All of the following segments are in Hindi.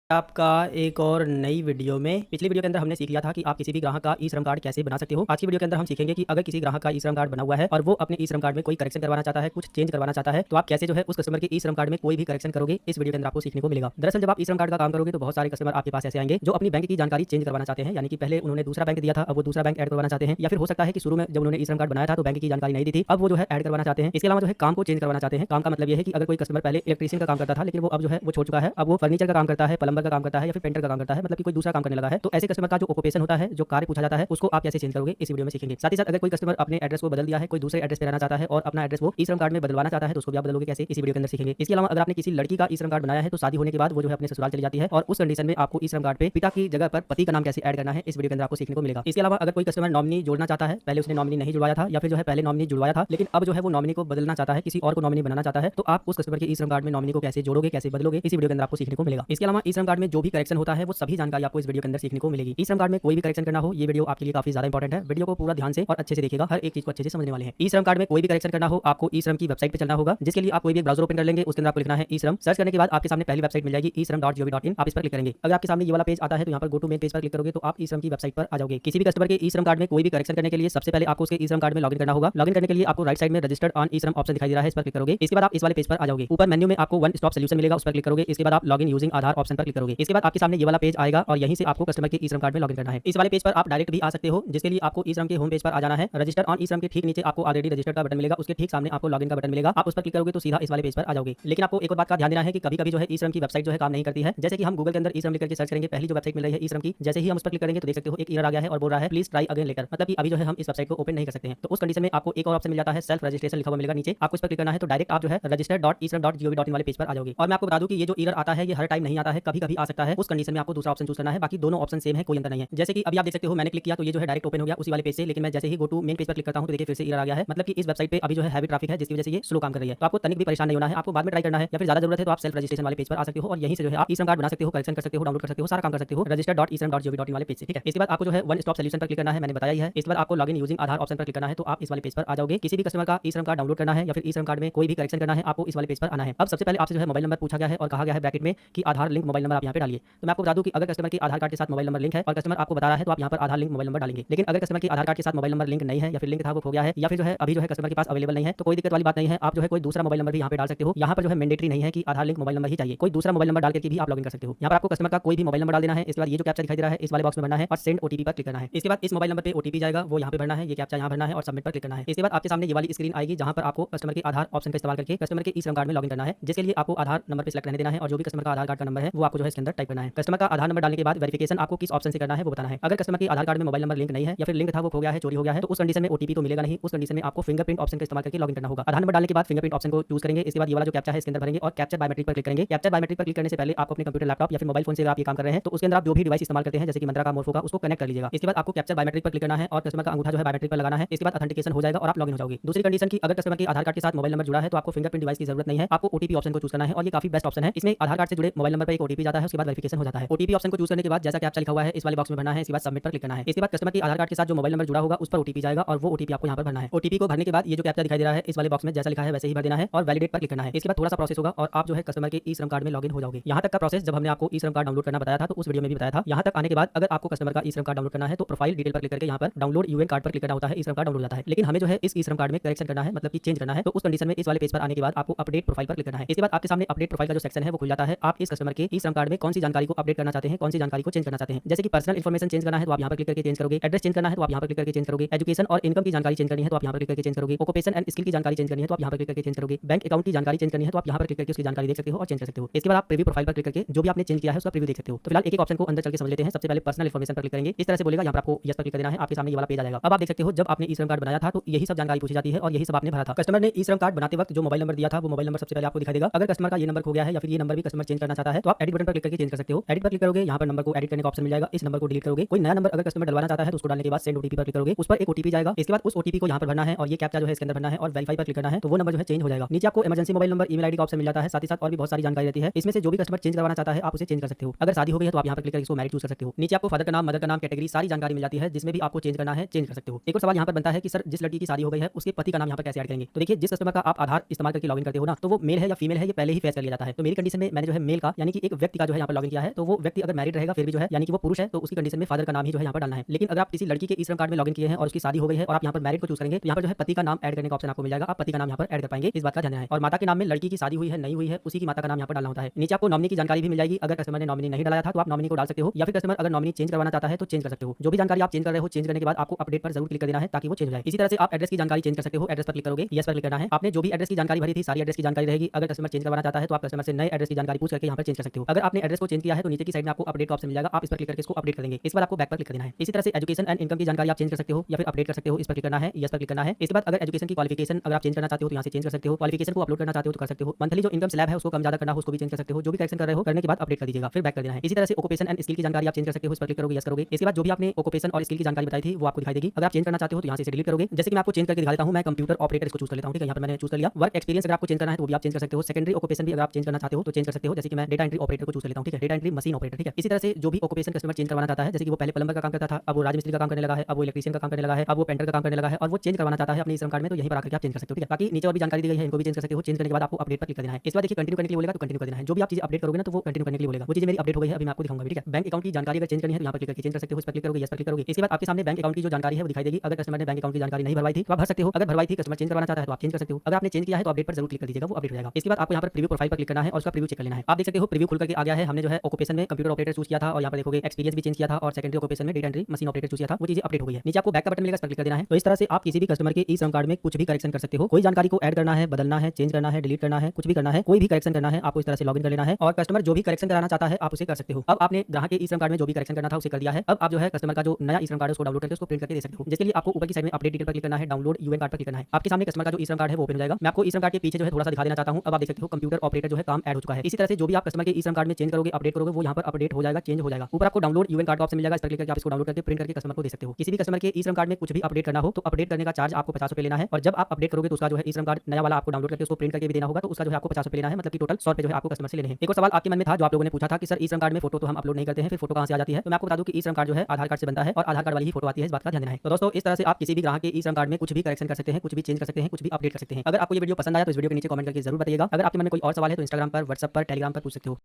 आपका एक और नई वीडियो में। पिछली वीडियो के अंदर हमने सीख लिया था कि आप किसी भी ग्राहक का ई श्रम कार्ड कैसे बना सकते हो। आज की वीडियो के अंदर हम सीखेंगे कि अगर किसी ग्राहक का ई श्रम कार्ड बना हुआ है और वो अपने ई श्रम कार्ड में कोई करेक्शन करवाना चाहता है, कुछ चेंज करवाना चाहता है, तो आप कैसे जो है उस कस्टमर के ई श्रम कार्ड में कोई भी करेक्शन करोगे, इस वीडियो के अंदर आपको सीखने को मिलेगा। दरअसल जब आप ई श्रम कार्ड का काम करोगे तो बहुत सारे कस्टमर आपके पास ऐसे आएंगे जो अपनी बैंक की जानकारी चेंज करवाना चाहते हैं, यानी कि पहले उन्होंने दूसरा बैंक दिया था, अब वो दूसरा बैंक ऐड करवाना चाहते हैं, या फिर हो सकता है कि शुरू में जब उन्होंने ई श्रम कार्ड बनाया था तो बैंक की जानकारी नहीं दी थी, अब वो जो है ऐड करवाना चाहते हैं। इसके अलावा जो है काम को चेंज करवाना चाहते हैं। काम का मतलब ये है कि अगर कोई कस्टमर पहले इलेक्ट्रीशियन का काम करता था लेकिन वो अब जो है वो छोड़ चुका है, अब वो फर्नीचर का काम करता है, प्लम्बर का काम करता है या फिर पेंटर का काम करता है, मतलब कि कोई दूसरा काम करने लगा है, तो ऐसे कस्टमर का जो ऑक्यूपेशन होता है, जो कार्य पूछा जाता है, उसको आप कैसे चेंज करोगे इस वीडियो में सीखेंगे। साथ ही साथ अगर कोई कस्टमर अपने एड्रेस को बदल दिया है, कोई दूसरे एड्रेस पे रहना चाहता है और अपना एड्रेस वो ई श्रम कार्ड में बदलवाना चाहता है, तो उसको भी आप बदलोगे कैसे, इस वीडियो के अंदर सीखेंगे। इसके अलावा अगर आपने किसी लड़की का ई श्रम कार्ड बनाया है तो शादी होने के बाद वो जो है अपने ससुराल चली जाती है और उस कंडीशन में आपको ई श्रम कार्ड पे पिता की जगह पर पति का नाम कैसे ऐड करना है, इस वीडियो के अंदर आपको सीखने को मिलेगा। इसके अलावा अगर कोई कस्टमर नॉमिनी जोड़ना चाहता है, पहले उसने नॉमिनी नहीं जुड़वाया था या फिर जो है पहले नॉमिनी जुड़वाया था लेकिन अब जो है वो नॉमिनी को बदलना चाहता है, किसी और को नॉमिनी बनाना चाहता है, तो आप उस कस्टमर के ई श्रम कार्ड में नॉमिनी को कैसे जोड़ोगे, कैसे बदलोगे, इस वीडियो के अंदर आपको सीखने को मिलेगा। इसके अलावा ई श्रम कार्ड में जो भी करेक्शन होता है वो सभी जानकारी आपको इस वीडियो के अंदर सीखने को मिलेगी। ई श्रम कार्ड में कोई भी करेक्शन करना हो, ये वीडियो आपके लिए काफी ज्यादा इंपॉर्टेंट है। वीडियो को पूरा ध्यान से और अच्छे से देखिएगा, हर एक चीज को अच्छे से समझने वाले हैं। ई श्रम कार्ड में कोई भी करेक्शन करना हो, आपको ई श्रम की वेबसाइट पे चलना होगा, जिसके लिए आप कोई भी ब्राउजर ओपन कर लेंगे, उसके अंदर आपको लिखना है ई श्रम। सर्च करने के बाद आपके सामने पहली वेबसाइट मिल जाएगी e-shram.gov.in। आप इस पर क्लिक करेंगे। अगर आपके सामने ये वाला पेज आता है तो यहाँ पर गो टू मेन पेज पर क्लिक करोगे तो आप ई श्रम की वेबसाइट पर आ जाओगे। किसी भी कस्टमर के ई श्रम कार्ड में कोई भी करेक्शन करने के लिए सबसे पहले आपको उसके ई श्रम कार्ड में लॉगिन करना होगा। लॉगिन करने के लिए आपको राइट साइड में रजिस्टर्ड ऑन ई श्रम ऑप्शन दिखाई दे रहा है, इस पर क्लिक करोगे। इसके बाद आप इस वाले पेज पर आ जाओगे। ऊपर मेन्यू में आपको वन स्टॉप सॉल्यूशन मिलेगा, उस पर क्लिक करोगे। इसके बाद आप लॉगिन यूजिंग आधार ऑप्शन पर क्लिक करोगे। इसके बाद आपके सामने ये वाला पेज आएगा और यहीं से आपको कस्टमर के ई श्रम कार्ड में लॉगिन करना है। इस वाले पेज पर आप डायरेक्ट भी आ सकते हो, जिसके लिए आपको ई श्रम के होम पेज पर आ जाना है। रजिस्टर ऑन ई श्रम के ठीक नीचे आपको ऑलरेडी रजिस्टर्ड का बटन मिलेगा, उसके ठीक सामने आपको लॉगिन का बटन मिलेगा। आप उस पर क्लिक करोगे तो सीधा इस वाले पेज पर आ जाओगे। लेकिन आपको एक और बात का ध्यान देना है कि कभी-कभी जो है ई श्रम की वेबसाइट जो है काम नहीं करती है। जैसे कि हम गूगल के अंदर ई श्रम लिख करके सर्च करेंगे, पहली जो वेबसाइट मिल रही है ई श्रम की, जैसे ही हम उस पर क्लिक करेंगे तो देख सकते हो एक एरर आ गया है और बोल रहा है प्लीज ट्राई अगेन लेटर, मतलब कि अभी जो है हम इस वेबसाइट को ओपन नहीं कर सकते हैं। तो उस कंडीशन में आपको एक और ऑप्शन मिल जाता है, सेल्फ रजिस्ट्रेशन लिखा हुआ मिलेगा नीचे, आपको इस पर क्लिक करना है तो डायरेक्ट आप जो है register.e-shram.gov.in वाले पेज पर आ जाओगे। और मैं आपको बता दूं कि ये जो एरर आता है ये हर टाइम नहीं आता है, कभी-कभी आ सकता है। उस कंडीशन में आपको दूसरा ऑप्शन चूज करना है, बाकी दोनों ऑप्शन सेम है, कोई अंतर नहीं है। जैसे कि अभी आप देख सकते हो मैंने क्लिक किया तो ये जो है डायरेक्ट ओपन हो गया उसी वाले पेज से, लेकिन मैं जैसे ही गो टू मेन पेज पर क्लिक करता हूं तो देखिए फिर से एरर आ गया है, मतलब कि इस वेबसाइट पे अभी जो है हैवी ट्रैफिक है जिसकी वजह से ये स्लो काम कर रही है। तो आपको तनिक भी परेशान नहीं होना है, आपको बाद में ट्राई करना है या फिर ज्यादा जरूरत है तो आप सेल्फ रजिस्ट्रेशन वाले पेज पर आ सकते हो और यहीं से जो है आप ई श्रम कार्ड बना सकते हो, करेक्शन कर सकते हो, डाउनलोड कर सकते हो, सारा काम कर सकते हो register.e-shram.gov.in वाले पेज से, ठीक है। इसके बाद आपको जो है वन स्टॉप सॉल्यूशन पर क्लिक करना है, मैंने बताया ही है। इसके बाद आपको लॉगिन यूजिंग आधार ऑप्शन पर क्लिक करना है तो आप इस वाले पेज पर आ जाओगे। किसी भी कस्टमर का ई श्रम कार्ड डाउनलोड करना है या फिर ई श्रम कार्ड में कोई भी करेक्शन करना है, आपको इस वाले पेज पर आना है। अब सबसे पहले आपसे जो है मोबाइल नंबर पूछा गया है और कहा गया है ब्रैकेट में कि आधार लिंक मोबाइल नंबर आप यहाँ पे डालिए। तो मैं आपको बता दूं कि अगर कस्टमर के आधार कार्ड के साथ मोबाइल नंबर लिंक है और कस्टमर आपको बता रहा है तो आप यहाँ पर आधार लिंक मोबाइल नंबर डालेंगे। लेकिन अगर कस्टमर के आधार कार्ड के साथ मोबाइल नंबर लिंक नहीं है या फिर लिंक था वो खो गया है या फिर जो है अभी जो है कस्टमर के पास अवेलेबल नहीं है, तो कोई दिक्कत वाली बात नहीं है, आप जो है कोई दूसरा मोबाइल नंबर भी यहाँ पे डाल सकते हो। यहाँ पर जो है मैंडेटरी नहीं है कि आधार लिंक मोबाइल नंबर ही चाहिए, कोई दूसरा मोबाइल नंबर डाल करके भी आप लॉगिन कर सकते हो। यहाँ पर आपको कस्टमर का कोई भी मोबाइल नंबर डाल देना है। इसके बाद ये जो कैप्चा दिखाई दे रहा है इस वाले बॉक्स में भरना है और सेंड ओटीपी पर क्लिक करना है। इसके बाद इस मोबाइल नंबर पे ओटीपी जाएगा, वो यहाँ पे भरना है, ये कैप्चा यहाँ भरना है और सबमिट पर क्लिक करना है। इसके बाद आपके सामने ये वाली स्क्रीन आएगी जहाँ पर आपको कस्टमर के आधार ऑप्शन का इस्तेमाल करके कस्टमर के ई श्रम कार्ड में लॉगिन करना है, जिसके लिए आपको आधार नंबर पे सेलेक्ट रहने देना है और जो भी कस्टमर का आधार कार्ड का नंबर है वो आपको जो है इसके अंदर टाइप करना है। कस्टमर का आधार नंबर डालने के बाद वेरिफिकेशन आपको किस ऑप्शन से करना है वो बताना है। अगर कस्टमर के आधार कार्ड में मोबाइल नंबर लिंक नहीं है या फिर लिंक था वो खो गया है, चोरी हो गया है, तो उस कंडीशन में ओटीपी तो मिलेगा नहीं। उस कंडीशन में आपको फिंगरप्रिंट ऑप्शन का इस्तेमाल करके लॉगिन करना होगा। आधार नंबर डालने के बाद फिंगरप्रिंट ऑप्शन को चूज करेंगे। इसके बाद ये वाला जो कैप्चा है इसके अंदर भरेंगे और कैप्चर बायोमेट्रिक पर क्लिक करेंगे। कैप्चर बायोमेट्रिक पर क्लिक करने से पहले आपको अपने कंप्यूटर, लैपटॉप या फिर मोबाइल फोन से अगर आप ये काम कर रहे हैं तो उसके अंदर आप जो भी डिवाइस इस्तेमाल करते हैं जैसे कि मंत्रा का, मोर्फो का, उसको कनेक्ट कर लीजिएगा। इसके बाद आपको कैप्चर बायोमेट्रिक पर क्लिक करना है और कस्टमर का अंगूठा जो है बायोमेट्रिक पर लगाना है। इसके बाद ऑथेंटिकेशन हो जाएगा और आप लॉगिन हो जाओगे। दूसरी कंडीशन की अगर कस्टमर के आधार कार्ड के साथ मोबाइल नंबर जुड़ा है तो आपको फिंगरप्रिंट डिवाइस की जरूरत नहीं है, आपको ओटीपी ऑप्शन को चूज करना है और ये काफी बेस्ट ऑप्शन है। इसमें आधार कार्ड से जुड़े मोबाइल नंबर पर एक ओटीपी जाता है, उसके बाद वेरिफिकेशन हो जाता है। ओटीपी ऑप्शन को चूज करने के बाद जैसा कैप्चा लिखा हुआ है इस वाले बॉक्स में भरना है, इसके बाद सबमिट पर क्लिक करना है। इसके बाद कस्टमर के आधार कार्ड के साथ जो मोबाइल नंबर जुड़ा होगा उस पर ओटीपी जाएगा और वो ओटीपी आपको यहाँ पर भरना है। ओटीपी को भरने के बाद ये जो कैप्चा दिखाई दे रहा है इस वाले बॉक्स में जैसा लिखा है वैसे ही भर देना है और वैलिडेट पर क्लिक करना है। इसके बाद थोड़ा सा प्रोसेस होगा और आप जो है कस्टमर के ई श्रम कार्ड में लॉगिन हो जाओगे। यहाँ तक का प्रोसेस जब हमने आपको ई श्रम कार्ड डाउनलोड करना बताया था तो उस वीडियो में भी बताया था। यहाँ तक आने के बाद अगर आपको कस्टमर का ई श्रम कार्ड डाउनलोड करना है तो प्रोफाइल डिटेल पर क्लिक करके यहाँ पर डाउनलोड यूएन कार्ड पर क्लिक करना होता है, ई श्रम कार्ड डाउनलोड हो जाता है। लेकिन हमें जो है इस ई श्रम कार्ड में करेक्शन करना है, मतलब कि चेंज करना है, तो उस कंडीशन में इस वाले पेज पर आने के बाद आपको अपडेट प्रोफाइल पर क्लिक करना है। इसके बाद आपके सामने अपडेट प्रोफाइल का जो सेक्शन है वो खुल जाता है। आप इस कस्टमर के ई श्रम कार्ड में कौन सी जानकारी को अपडेट करना चाहते हैं, कौन सी जानकारी को चेंज करना चाहते हैं। जैसे कि पर्सनल इन्फॉर्मेशन चेंज करना है तो आप यहाँ पर क्लिक करके चेंज करोगे, एड्रेस चेंज करना है तो आप यहाँ पर क्लिक करके चेंज करोगे, एजुकेशन और इनकम की जानकारी चेंज करनी है तो आप यहाँ पर क्लिक करके चेंज करोगे, ऑक्यूपेशन एंड स्किल की जानकारी चेंज करनी है तो आप यहाँ पर क्लिक करके चेंज करोगे, बैंक अकाउंट की जानकारी चेंज करनी है तो आप यहाँ पर क्लिक करके उसकी जानकारी देख सकते हो और चेंज कर सकते हो। इसके बाद आप प्रीव्यू प्रोफाइल पर क्लिक करके जो भी आपने चेंज किया है उसका प्रीव्यू देख सकते हो। तो फिलहाल एक एक ऑप्शन को अंदर चल के समझ लेते हैं। सबसे पहले पर्सनल इन्फॉर्मेशन पर क्लिक करेंगे, इस तरह से बोलेगा, यहाँ पर आपको यस पर क्लिक कर देना है, आपके सामने ये वाला पेज आ जाएगा। अब आप देख सकते हो जब आपने ई श्रम कार्ड बनाया था तो यही सब जानकारी पूछी जाती है और यही सब आपने भरा था। कस्टमर ने ई श्रम कार्ड बनाते वक्त जो मोबाइल नंबर दिया था वो मोबाइल नंबर सबसे पहले आपको दिखाई देगा। अगर कस्टमर का ये नंबर खो गया है या फिर ये नंबर भी कस्टमर चेंज करना चाहता है तो आप एडिट बटन पर क्लिक करके चेंज कर सकते हो। एडिट पर क्लिक करोगे, यहाँ पर नंबर को एडिट करने का ऑप्शन मिल जाएगा, इस नंबर को डिलीट करोगे। कोई नया नंबर अगर कस्टमर डलवाना चाहता है तो उसको डालने के बाद सेंड ओटीपी पर क्लिक करोगे, उस पर एक ओटीपी जाएगा। इसके बाद उस ओटीपी को यहाँ पर भरना है और ये कैप्चा जो है इसके अंदर भरना है और वेरीफाई पर क्लिक करना है तो वो नंबर जो है चेंज हो जाएगा। नीचे आपको emergency mobile number, email ID का ऑप्शन मिल जाता है, साथ ही साथ और भी बहुत सारी जानकारी रहती है। इसमें से जो भी कस्टमर चेंज करवाना चाहता है आप उसे चेंज कर सकते हो। अगर शादी हो गई है तो आप यहाँ पर क्लिक करके इसको मैरिड चूज कर सकते हो। नीचे आपको फादर का नाम, मदर का नाम, कैटेगरी सारी जानकारी मिल जाती है जिसमें भी आपको चेंज करना है चेंज कर सकते हो। एक और सवाल यहाँ पर बनता है कि सर जिस लड़की की शादी हो गई है उसके पति का नाम यहाँ पर कैसे ऐड करेंगे। तो देखिए जिस कस्टमर का आप आधार इस्तेमाल करके लॉगिन करते हो ना तो वो मेल है या फीमेल है ये पहले ही फेस कर लिया जाता है। तो मेरी कंडीशन में मैंने जो है मेल का यानी कि एक व्यक्ति व्यक्ति का जो है यहाँ पर लॉगिन किया है, तो वो व्यक्ति अगर मैरिड रहेगा फिर भी जो है यानी कि वो पुरुष है, तो उसकी कंडीशन में फादर का नाम ही जो है यहाँ पर डालना है। लेकिन अगर आप किसी लड़की के ई श्रम कार्ड में लॉगिन किए हैं और उसकी शादी हो गई है और आप यहाँ पर मैरिड को चूज करेंगे, तो यहाँ पर जो है पति का नाम ऐड करने का ऑप्शन आपको मिल जाएगा। आप पति का नाम यहाँ पर ऐड कर पाएंगे, इस बात का ध्यान है। और माता के नाम में लड़की की शादी हुई है नहीं हुई है, उसी की माता का नाम यहाँ पर डालना होता है। नीचे आपको नॉमिनी की जानकारी भी मिल जाएगी। अगर कस्टमर ने नॉमिनी नहीं डाला था तो आप नॉमिनी को डाल सकते हो, या फिर कस्टमर अगर नॉमिनी चेंज करवाना चाहता है तो चेंज कर सकते हो। जो भी जानकारी आप चेंज कर रहे हो, चेंज करने के बाद आपको अपडेट पर जरूर क्लिक कर देना है ताकि वो चेंज हो जाए। इसी तरह से आप एड्रेस की जानकारी चेंज कर सकते हो। एड्रेस पर क्लिक करोगे, यस पर क्लिक करना है। आपने जो भी एड्रेस की जानकारी भरी थी सारी एड्रेस की जानकारी रहेगी। अगर कस्टमर चेंज करवाना चाहता है तो आप कस्टमर से नए एड्रेस की जानकारी पूछ करके यहाँ पर चेंज कर सकते हो। अगर आपने एड्रेस को चेंज किया है तो नीचे की साइड में आपको अपडेट का ऑप्शन मिल जाएगा। आप इस पर क्लिक करके इसको अपडेट कर देंगे। इस बार आपको बैक पर क्लिक कर देना है। इसी तरह से एजुकेशन एंड इनकम की जानकारी आप चेंज कर सकते हो या फिर अपडेट कर सकते हो। इस पर क्लिक करना है, यस पर क्लिक करना है। इसके बाद अगर एजुकेशन की क्वालिफिकेशन अगर आप चेंज करना चाहते हो तो यहाँ से चेंज कर सकते हो। क्वालिफिकेशन को अपलोड करना चाहते हो तो कर सकते हो। मंथली जो इनकम स्लैब है उसको कम ज्यादा करना हो उसको भी चेंज कर सकते हो। जो भी करेक्शन कर रहे हो करने के बाद अपडेट कर दीजिएगा, फिर बैक कर देना है। इसी तरह से ऑक्यूपेशन एंड स्किल की जानकारी आप चेंज कर सकते हो। इस पर क्लिक करोगे, यस करोगे। इसके बाद जो भी आपने ऑक्यूपेशन और स्किल की जानकारी बताई थी वो आपको दिखाई देगी। अगर आप चेंज करना चाहते हो तो यहाँ से डिलीट करोगे। जैसे कि मैं आपको चेंज करके दिखा देता हूँ। मैं कंप्यूटर ऑपरेटर इसको चूज कर लेता हूँ। ठीक है, यहाँ पर मैंने चूज कर लिया। वर्क एक्सपीरियंस अगर आपको चेंज करना है तो भी आप चेंज कर सकते हो। सेकेंडरी ऑक्यूपेशन भी अगर आप चेंज करना चाहते हो तो चेंज कर सकते हो। जैसे कि मैं डेटा एंट्री ऑपरेटर को चूज कर लेता हूँ। ठीक है, डेटा एंट्री मशीन ऑपरेटर। ठीक है, इसी तरह से जो भी ऑक्यूपेशन कस्टमर चेंज करवाना चाहता है, जैसे कि वो पहले प्लम्बर का काम करता था, अब वो राजमिस्त्री का काम करने लगा है, अब वो इलेक्ट्रीशियन का काम करने लगा है, अब वो पेंटर का काम करने लगा है और वो चेंज करवाना चाहता है अपने ई श्रम कार्ड में, तो यहीं पर आकर आप चेंज कर सकते हो। ठीक है, बाकी नीचे और भी जानकारी दी गई है, इनको भी चेंज कर सकते हो। चेंज करने के बाद आपको अपडेट पर क्लिक कर देना है। इसके बाद देखिए कंटिन्यू करने के लिए बोलेगा तो कंटिन्यू कर देना है। जो भी आप चीज अपडेट करोगे ना तो वो कंटिन्यू करने के लिए बोलेगा। वो चीज मेरी अपडेट हो गई है, अभी मैं आपको दिखाऊंगा। ठीक है, बैंक अकाउंट की जानकारी अगर चेंज करनी है तो यहाँ पर क्लिक करके चेंज कर सकते हो। इस पर क्लिक करोगे, यस पर क्लिक करोगे। इसके बाद आपके सामने बैंक अकाउंट की जो जानकारी है वो दिखाई देगी। अगर कस्टमर ने बैंक अकाउंट की जानकारी नहीं भरवाई थी तो आप भर सकते हो। अगर भरवाई थी कस्टमर चेंज करवाना चाहता है तो आप चेंज कर सकते हो। अगर आपने चेंज किया है तो अपडेट पर जरूर क्लिक कर दीजिएगा, वो अपडेट हो जाएगा। इसके बाद आपको यहाँ पर प्रीव्यू प्रोफाइल पर क्लिक करना है और उसका प्रीव्यू चेक कर लेना है। आप देख सकते हो प्रीव्यू खुल करके आ गया है। हमने जो है ऑक्यूपेशन में कंप्यूटर ऑपरेटर चूज किया था और यहाँ पर देखोगे एक्सपीरियंस भी चेंज किया था और सेकेंडरी ऑक्यूपेशन में data entry machine operator choose किया था, वो चीजें अपडेट हो गई है। नीचे आपको बैक का बटन मिलेगा, इस पर क्लिक कर देना है। तो इस तरह से आप किसी भी कस्टमर के ई श्रम कार्ड में कुछ भी करेक्शन कर सकते हो। कोई जानकारी को ऐड करना है, बदलना है, चेंज करना है, डिलीट करना है, कुछ भी करना है, कोई भी करेक्शन करना है, आपको इस तरह से लॉगिन कर लेना है और कस्टमर जो भी करेक्शन कराना चाहता है आप उसे कर सकते हो। अब आपने ग्राहक के ई श्रम कार्ड में जो भी करेक्शन करना था उसे कर दिया है। अब आप जो है कस्टमर का जो नया ई श्रम कार्ड है उसको डाउनलोड करके उसको प्रिंट करके दे सकते हो। जिसके लिए आपको ऊपर की साइड में अपडेट डिटेल पर क्लिक करना है, डाउनलोड यूएन कार्ड पर क्लिक करना है। आपके सामने कस्टमर का जो ई श्रम कार्ड है वो ओपन हो जाएगा। मैं आपको ई श्रम कार्ड के पीछे जो है थोड़ा सा दिखा देना चाहता हूं। अब आप देख सकते हो कंप्यूटर ऑपरेटर जो है काम ऐड हो चुका है। इसी तरह से जो भी आप कस्टमर के ई श्रम कार्ड में चेंज करोगे, अपडेट करोगे, वो यहाँ पर अपडेट हो जाएगा, चेंज हो जाएगा। ऊपर आपको डाउनलोड यूएन कार्ड का ऑप्शन मिल जाएगा, इस पर क्लिक करके आप इसको डाउनलोड करके प्रिंट करके कस्टमर को दे सकते हो। किसी भी कस्टमर के ई श्रम कार्ड में कुछ भी अपडेट करना हो तो अपडेट करने का चार्ज आपको 50 रुपए लेना है और जब आप अपडेट करोगे तो उसका जो है ई श्रम कार्ड नया वाला आपको डाउनलोड करके उसको प्रिंट करके भी देना होगा, तो उसका जो है आपको 50 रुपए लेना है। मतलब कि टोटल 100 रुपए जो है आपको कस्टमर से लेने हैं। एक और सवाल आपके मन में था जो आप लोगों ने पूछा था कि सर ई श्रम कार्ड में फोटो तो हम अपलोड नहीं करते हैं, फिर फोटो कहां से आ जाती है? तो मैं आपको बता दूं कि ई श्रम कार्ड जो है आधार कार्ड से बनता है और आधार कार्ड वाली ही फोटो आती है, इस बात का ध्यान देना है। तो दोस्तों इस तरह से आप किसी भी ग्राहक के ई श्रम कार्ड में कुछ भी करेक्शन कर सकते हैं, कुछ भी चेंज कर सकते हैं, कुछ भी अपडेट कर सकते हैं। अगर आपको ये वीडियो पसंद आया तो इस वीडियो के नीचे कमेंट करके जरूर बताइएगा। अगर आपके मन में कोई और सवाल है तो इंस्टाग्राम पर, व्हाट्सएप पर, टेलीग्राम पर पूछ सकते हो।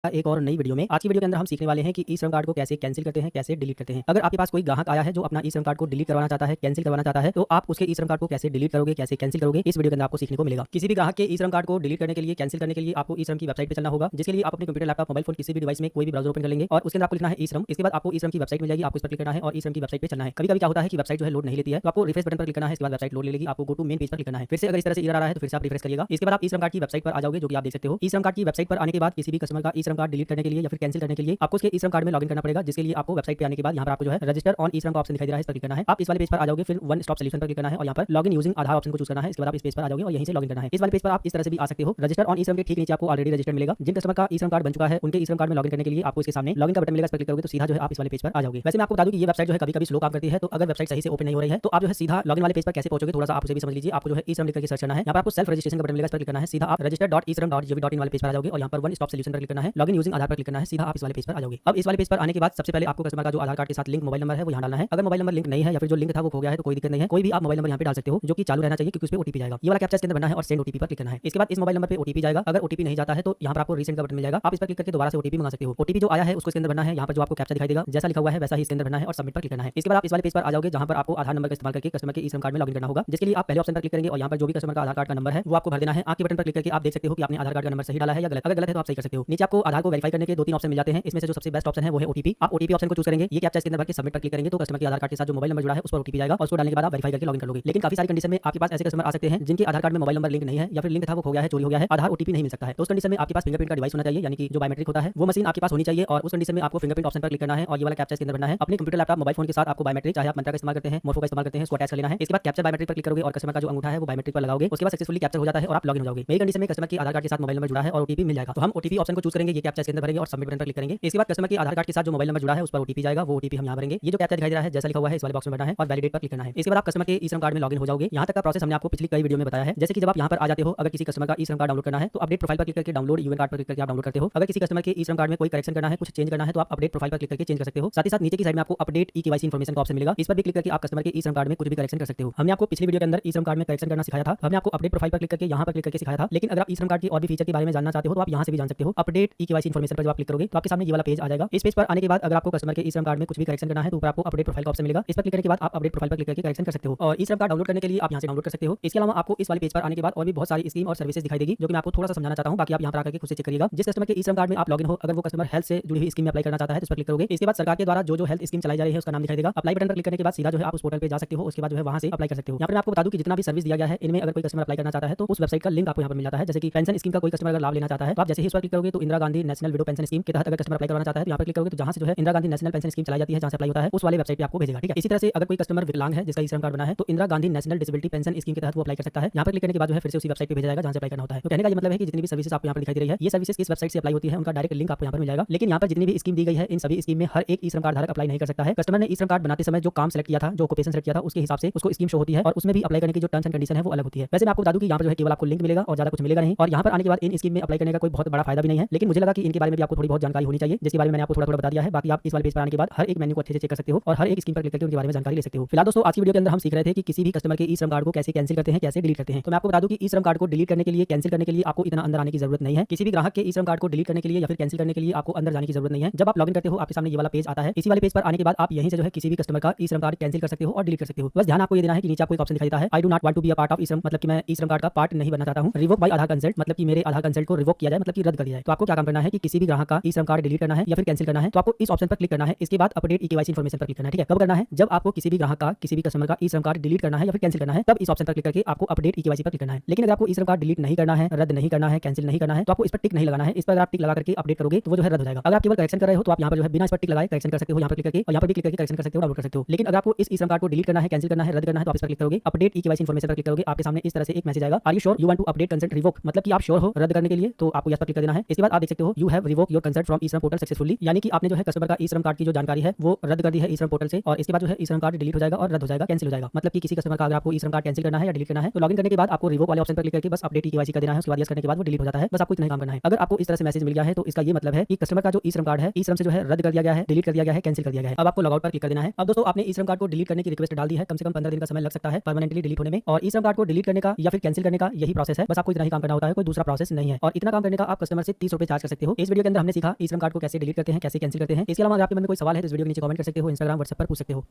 एक और नई वीडियो में आज की वीडियो के अंदर हम सीखने वाले हैं कि ई श्रम कार्ड को कैसे कैंसिल करते हैं, कैसे डिलीट करते हैं। अगर आपके पास कोई ग्राहक आया है जो अपना ई श्रम कार्ड को डिलीट करवाना चाहता है, कैंसिल करवाना चाहता है, तो आप उसके ई श्रम कार्ड को कैसे डिलीट करोगे, कैसे कैंसिल करोगे, इस वीडियो के अंदर आपको सीखने को मिलेगा। किसी भी ग्राहक के ई श्रम कार्ड को डिलीट करने के लिए, कैंसिल करने के लिए आपको ई श्रम की वेबसाइट पर चलना होगा, जिसके लिए आप अपने कंप्यूटर, लैपटॉप, मोबाइल फोन किसी भी डिवाइस में कोई भी ब्राउजर ओपन कर लेंगे और उसके अंदर आपको लिखना है ई श्रम। इसके बाद आपको ई श्रम की वेबसाइट मिल जाएगी, आपको इस पर क्लिक करना है और ई श्रम की वेबसाइट पे चलना है। कभी कभी क्या होता है कि वेबसाइट जो है लोड नहीं लेती है, तो आपको रिफ्रेश बटन पर क्लिक करना है। इसके बाद वेबसाइट लोड ले लेगी, आपको गो टू मेन पेज पर क्लिक करना है। फिर से अगर इस तरह से एरर आ रहा है तो फिर से आप रिफ्रेश करिएगा। इसके बाद आप ई श्रम कार्ड की वेबसाइट पर आ जाओगे, जो कि आप देख सकते हो। ई श्रम कार्ड की वेबसाइट पर आने के बाद किसी भी कस्टमर का ई श्रम कार्ड डिलीट करने के लिए या फिर कैंसिल करने के लिए आपको उसके ई श्रम कार्ड में लॉगिन करना पड़ेगा, जिसके लिए आपको वेबसाइट पे आने के बाद यहाँ पर आपको जो है रजिस्टर ऑन ई श्रम का ऑप्शन दिखाई दे रहा है, इस पर क्लिक करना है। आप इस वाले पेज पर आ जाओगे, फिर वन स्टॉप सॉल्यूशन पर क्लिक करना है और यहाँ पर लॉगिन यूजिंग आधार ऑप्शन को चूज करना है। इसके बाद आप इस पेज पर आ जाओगे और यहीं से लॉगिन करना है। इस वाले पेज पर आप इस तरह से भी आ सकते हो। रजिस्टर ऑन ई श्रम के ठीक नीचे आपको ऑलरेडी रजिस्टर मिलेगा। जिन कस्टमर का ई श्रम कार्ड बन चुका है उनके ई श्रम कार्ड में लॉगिन करने के लिए आपको इसके सामने लॉगिन का बटन मिलेगा, इस पर क्लिक करोगे तो सीधा जो है आप इस वाले पेज पर आ जाओगे। वैसे मैं आपको बता दूं कि ये वेबसाइट जो है कभी-कभी स्लो काम करती है, तो अगर वेबसाइट सही से ओपन नहीं हो रही है तो आप जो है सीधा लॉगिन वाले पेज पर कैसे पहुंचोगे थोड़ा सा आप उसे भी समझ लीजिए। आपको जो है ई श्रम लिख करके सर्च करना है। यहाँ पर आपको सेल्फ रजिस्ट्रेशन का बटन मिलेगा, इस पर क्लिक करना है। सीधा आप register.eShram.gov.in वाले पेज पर आ जाओगे और यहाँ पर वन स्टॉप सॉल्यूशन पर क्लिक करना है। लॉगिन यूजिंग आधार पर क्लिक करना है, सीधा आप इस वाले पेज पर आ जाओगे। अब इस वाले पेज पर आने के बाद सबसे पहले आपको कस्टमर का जो आधार कार्ड के साथ लिंक मोबाइल नंबर है वो यहाँ डालना है। अगर मोबाइल नंबर लिंक नहीं है या फिर जो लिंक था वो खो गया है तो कोई दिक्कत नहीं है, कोई भी आप मोबाइल नंबर यहाँ पे डाल सकते हो जो कि चालू रहना चाहिए, क्योंकि उस पे ओटीपी जाएगा। ये वाला कैप्चा इसके अंदर बनना है और सेंड ओटीपी पर क्लिक करना है। इसके बाद इस मोबाइल नंबर पे ओटीपी जाएगा। अगर ओटीपी नहीं जाता है तो यहाँ पर आपको रीसेंड का बटन मिल जाएगा, आप इस पर क्लिक करके दोबारा से ओटीपी मंगा सकते हो। ओटीपी जो आया है उसको इसके अंदर भरना है। यहाँ पर जो आपको कैप्चा दिखाई देगा जैसा लिखा हुआ है वैसा ही इसके अंदर भरना है और सबमिट पर क्लिक करना है। इसके बाद आप इस वाले पेज पर आ जाओगे जहाँ पर आपको आधार नंबर का इस्तेमाल करके कस्टमर के ई श्रम कार्ड में लॉगिन करना होगा, जिसके लिए आप पहले ऑप्शन पर क्लिक करेंगे और यहाँ पर जो भी कस्टमर का आधार कार्ड का नंबर है वो आपको भर देना है। आपके बटन पर क्लिक करके आप देख सकते हो कि आपने आधार कार्ड का नंबर सही डाला है या गलत। अगर गलत है तो आप सही कर सकते हो। नीचे आपको आधार को वेरीफाई करने के 2-3 ऑप्शन मिल जाते हैं। इसमें से जो सबसे बेस्ट ऑप्शन है वो है ओटीपी। आप ओटीपी ऑप्शन को चूज करेंगे, ये कैप्चा इसके अंदर भर के सबमिट पर क्लिक करेंगे तो कस्टमर के आधार कार्ड के साथ जो मोबाइल नंबर जुड़ा है उस पर ओटीपी जाएगा और उसको डालने के बाद आप वेरीफाई करके लॉगिन कर लोगे। लेकिन काफी सारी कंडीशन में आपके पास ऐसे कस्टमर आ सकते हैं जिनके आधार कार्ड में मोबाइल नंबर लिंक नहीं है या फिर लिंक था वो खो गया है, चोरी हो गया है, आधार ओटीपी नहीं मिल सकता है। तो उस कंडीशन में आपके पास फिंगरप्रिंट का डिवाइस होना चाहिए, यानी कि जो बायोमेट्रिक होता है वो मशीन आपके पास होनी चाहिए और उस कंडीशन में आपको फिंगरप्रिंट ऑप्शन पर क्लिक करना है और ये वाला कैप्चा इसके अंदर भरना है। अपने कंप्यूटर, लैपटॉप, मोबाइल फोन के साथ आपको बायोमेट्रिक, चाहे आप मंत्रा का इस्तेमाल करते हैं, मोर्फो का इस्तेमाल करते हैं, उसको अटैच कर लेना है। इसके बाद कैप्चा बायोमेट्रिक पर क्लिक करोगे और कस्टमर का जो अंगूठा है वो बायोमेट्रिक पर लगाओगे। उसके बाद सक्सेसफुली कैप्चर हो जाता है और आप लॉगिन हो जाओगे। मेरी कंडीशन में कस्टमर की आधार कार्ड के साथ मोबाइल नंबर जुड़ा है और ओटीपी मिल जाएगा। तो हम ओटीपी ऑप्शन को चूज करेंगे, ये ये कैप्चा इसके अंदर भरेंगे और सबमिट बटन पर क्लिक करेंगे। इसके बाद कस्टमर के आधार कार्ड के साथ जो मोबाइल नंबर जुड़ा है उस पर ओटीपी जाएगा, वो ओटीपी हम यहाँ भरेंगे। ये जो कैप्चा दिखाई दे रहा है जैसा लिखा हुआ है इस वाले बॉक्स में भरना है और वैलिडेट पर क्लिक करना है। इसके बाद आप कस्टमर के ई श्रम कार्ड में लॉगिन हो जाओगे। यहाँ तक का प्रोसेस हमने आपको पिछली कई वीडियो में बताया है। जैसे कि जब आप यहाँ पर आ जाते हो, अगर किसी कस्टमर का ई श्रम कार्ड डाउनलोड करना है तो अपडेट प्रोफाइल पर क्लिक करके डाउनलोड यूएन कार्ड पर क्लिक करके आप डाउनलोड करते हो। अगर किसी कस्टमर के ई श्रम कार्ड में कोई करेक्शन करना है, कुछ चेंज करना है तो आप अपडेट प्रोफाइल पर क्लिक करके चेंज कर सकते हो। साथ ही साथ नीचे की साइड में आपको अपडेट ई केवाईसी इन्फॉर्मेशन का ऑप्शन मिलेगा, इस पर भी क्लिक करके आप कस्टमर के ई श्रम कार्ड में कुछ भी करेक्शन कर सकते हो। हमने आपको पिछली वीडियो के अंदर ई श्रम कार्ड में करेक्शन करना सिखाया था। हमने आपको अपडेट प्रोफाइल पर क्लिक करके यहाँ पर क्लिक करके सिखाया था। लेकिन अगर आप ई श्रम कार्ड की और भी फीचर के बारे में जानना चाहते हो तो आप यहाँ से भी जान सकते हो। अपडेट ई केवाईसी इन्फॉर्मेशन पर जब आप क्लिक करोगे तो आपके सामने ये वाला पेज आ जाएगा। इस पेज पर आने के बाद अगर आपको कस्टमर के ई श्रम कार्ड में कुछ भी करेक्शन करना है तो ऊपर आपको अपडेट प्रोफाइल का ऑप्शन मिलेगा, इस पर क्लिक करने के बाद आप अपडेट प्रोफाइल पर क्लिक करके करेक्शन कर सकते हो। और ई श्रम कार्ड डाउनलोड करने के लिए आप यहाँ से डाउनलोड कर सकते हो। इसके अलावा आपको इस वाले पेज पर आने के बाद और भी बहुत सारी स्कीम और सर्विसेज दिखाई देगी जो कि मैं आपको थोड़ा सा समझाना चाहता हूँ। बाकी आप यहाँ पर आकर खुद से चेक करिएगा। जिस कस्टमर के ई श्रम कार्ड में आप लॉगिन हो, अगर वो कस्टमर हेल्थ से जुड़ी हुई स्कीम में अप्लाई करना चाहता है तो इस पर क्लिक करोगे। इसके बाद सरकार के द्वारा जो हेल्थ स्कीम चलाई जा रही है उसका नाम दिखाई देगा। अप्लाई बटन पर क्लिक करने के बाद सीधा जो है आप उस पोर्टल पे जा सकते हो। उसके बाद जो है वहाँ से अप्लाई कर सकते हो। यहाँ पर मैं आपको बता दूं कि जितना भी सर्विस दिया गया है इनमें अगर कोई कस्टमर अप्लाई करना चाहता है तो उस वेबसाइट का लिंक आपको यहाँ पर मिल जाता है। जैसे कि पेंशन स्कीम का कोई कस्टमर अगर लाभ लेना चाहता है तो आप जैसे ही इस पर क्लिक करोगे तो Indira Gandhi national window pension scheme के तहत अगर कस्टमर अप्लाई करना चाहता है तो यहाँ पर क्लिक करोगे तो जहाँ से जो है Indira Gandhi national pension scheme चलाई जाती है, जहाँ से अप्लाई होता है उस वाले वेबसाइट पे आपको भेजेगा। ठीक है। इसी तरह से अगर कोई कस्टमर विकलांग है जिसका ई श्रम कार्ड बना है तो Indira Gandhi national disability pension scheme के तहत वो अप्लाई कर सकता है। यहाँ पर क्लिक करने के बाद जो है फिर से उसी वेबसाइट पे भेजा जाएगा जहाँ से अप्लाई करना होता है। तो कहने का ये मतलब है कि जितनी भी सर्विसेज आपको यहाँ पर दिखाई दे रही है ये सर्विसेज किस वेबसाइट से अप्लाई होती है उनका डायरेक्ट लिंक आपको यहाँ पर मिल जाएगा। लेकिन यहाँ पर जितनी भी स्कीम दी गई है इन सभी स्कीम में हर एक ई श्रम कार्ड धारक अप्लाई नहीं कर सकता है। कस्टमर ने ई श्रम कार्ड बनाते समय जो काम सेलेक्ट किया था, जो ऑक्यूपेशन सेलेक्ट किया था उसके हिसाब से उसको स्कीम शो होती है और उसमें भी अप्लाई करने की जो टर्म्स एंड कंडीशन है वो अलग होती है। वैसे मैं आपको बता दूं कि यहाँ पर जो है केवल आपको लिंक मिलेगा और ज्यादा कुछ मिलेगा नहीं। और यहाँ पर आने के बाद इन स्कीम में अप्लाई करने का कोई बहुत बड़ा फायदा भी नहीं है, लेकिन मुझे लगा कि इनके बारे में भी आपको थोड़ी बहुत जानकारी होनी चाहिए, जिसके बारे में मैंने आपको थोड़ा बता दिया है। बाकी आप इस वाले पेज पर आने के बाद हर एक मेन्यू को अच्छे से चेक कर सकते हो और हर एक स्कीम पर क्लिक करके उनके बारे में जानकारी ले सकते हो। फिलहाल दोस्तों आज की वीडियो के अंदर हम सीख रहे थे कि किसी भी कस्टमर के ई श्रम कार्ड को कैसे कैंसिल करते हैं, कैसे डिलीट करते हैं। तो मैं आपको बता दूं कि ई श्रम कार्ड को डिलीट करने के लिए, कैंसिल करने के लिए आपको इतना अंदर आने की जरूरत नहीं है। किसी भी ग्राहक के ई श्रम कार्ड को डिलीट करने के लिए या फिर कैंसिल करने के लिए आपको अंदर जाने की जरूरत नहीं है। जब आप लॉगिन करते हो आपके सामने ये वाला पेज आता है। इसी वाले पेज पर आने के बाद आप यहीं से जो है किसी भी कस्टमर का ई श्रम कार्ड कैंसिल कर सकते हो और डिलीट कर सकते हो। बस ध्यान आपको ये देना है कि नीचे आपको एक ऑप्शन दिखाई देता है, I do not want to be a part of e Shram, मतलब कि मैं ई श्रम कार्ड का पार्ट नहीं बनना चाहता हूं। रिवोक बाय आधार कंसल्ट, मतलब कि मेरे आधार कंसल्ट को रिवोक किया जाए, मतलब कि रद्द कर दिया जाए। तो आपको क्या काम करना है कि किसी भी ग्राहक का ई श्रम कार्ड डिलीट करना है या फिर कैंसिल करना है तो आपको इस ऑप्शन पर क्लिक करना है। इसके बाद अपडेट ई केवाईसी इन्फॉर्मेशन पर क्लिक करना है। ठीक है। कब करना है? जब आपको किसी भी ग्राहक का, किसी भी कस्टमर का ई श्रम कार्ड डिलीट करना है या फिर कैंसिल करना है तब इस ऑप्शन पर क्लिक करके आपको अपडेट ई केवाईसी पर क्लिक करना है। लेकिन अगर आपको ई श्रम कार्ड डिलीट नहीं करना है, रद्द नहीं करना है, कैंसिल नहीं करना है तो आपको इस पर टिक नहीं लगाना है। इस पर अगर आप टिक लगा करके अपडेट करोगे तो वो जो है रद्द हो जाएगा। अगर आप केवल करेक्शन कर रहे हो तो आप यहाँ पर जो है बिना इस पर टिक लगाए करेक्शन कर सकते हो, यहाँ पर क्लिक करके और यहाँ पर भी क्लिक करके करेक्शन कर सकते हो, डाउनलोड कर सकते हो। लेकिन अगर आपको इस ई श्रम कार्ड को डिलीट करना है, कैंसिल करना है, रद्द करना है तो आप इस पर क्लिक करोगे, अपडेट ई केवाईसी इन्फॉर्मेशन पर क्लिक करोगे, आपके सामने इस तरह से एक मैसेज आएगा, are you sure you want to update consult revoke, मतलब कि आप श्योर हो रद्द करने के लिए, तो आपको यस पर क्लिक कर देना है। इसके बाद आप देख सकते हो you have revoke your consent from e Shram portal successfully, यानी कि आपने जो है कस्टमर का ई श्रम कार्ड की जो जानकारी है वो रद्द कर दी है ई श्रम पोर्टल से और इसके बाद जो है ई श्रम कार्ड डिलीट हो जाएगा और रद्द हो जाएगा, कैंसिल हो जाएगा। मतलब कि किसी कस्टमर का अगर आपको ई श्रम कार्ड कैंसिल करना है या डिलीट करना है तो लॉगिन करने के बाद आपको रिवोक वाले ऑप्शन पर क्लिक करके बस अपडेट ई केवाईसी कर देना है। उसके बाद यस करने के बाद वो डिलीट हो जाता है। बस आपको इतना ही काम करना है। अगर आपको इस तरह से मैसेज मिल गया है तो इसका ये मतलब है कि कस्टमर का जो ई श्रम कार्ड है ई श्रम से जो है रद्द कर दिया गया है, डिलीट कर दिया गया है, कैंसिल कर दिया गया है। अब आपको लॉग आउट पर क्लिक कर देना है। अब दोस्तों आपने ई श्रम कार्ड को डिलीट करने की रिक्वेस्ट डाल दी है, कम से कम 15 दिन का समय लग सकता है परमानेंटली डिलीट होने में। और ई श्रम कार्ड को डिलीट करने का या फिर कैंसिल करने का यही प्रोसेस है, बस आपको इतना ही काम करना होता है, कोई दूसरा प्रोसेस नहीं है। और इतना काम करने का आप कस्टमर से 30 रुपए चार्ज कर सकते हो। इस वीडियो के अंदर हमने सीखा ई श्रम कार्ड को कैसे डिलीट करते हैं, कैसे कैंसिल करते हैं। इसके अलावा अगर आपके मन में कोई सवाल है तो इस वीडियो के नीचे कमेंट कर सकते हो, इंस्टाग्राम व्हाट्सएप पर पूछ सकते हो।